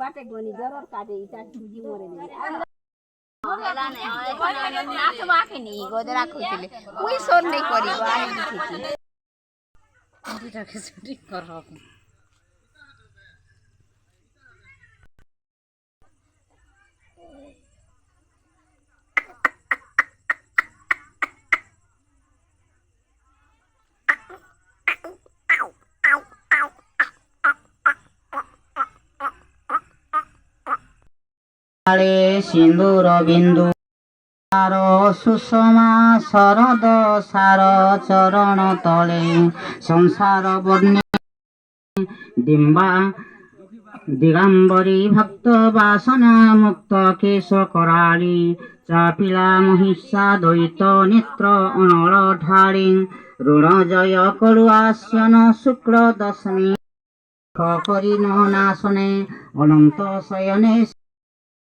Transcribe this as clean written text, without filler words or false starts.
बाटे गोनी जरूर काटे इटा चुजी मोरे नाच बाखेनी गोदरा खुतिले कोई सोर नहीं करी बाई दिखी इटा के शूटिंग कर सिंदूर बिंदु सुषमा शरद सार चरण तले संसार वर्णे डिम्बा दिगंबरी भक्त वासना मुक्त केश कराली चापिला महिषा द्वैत नेत्र अनल ढाली ऋण जय कलुआस्यन शुक्ल दशमी करी नाशने अनंत शयने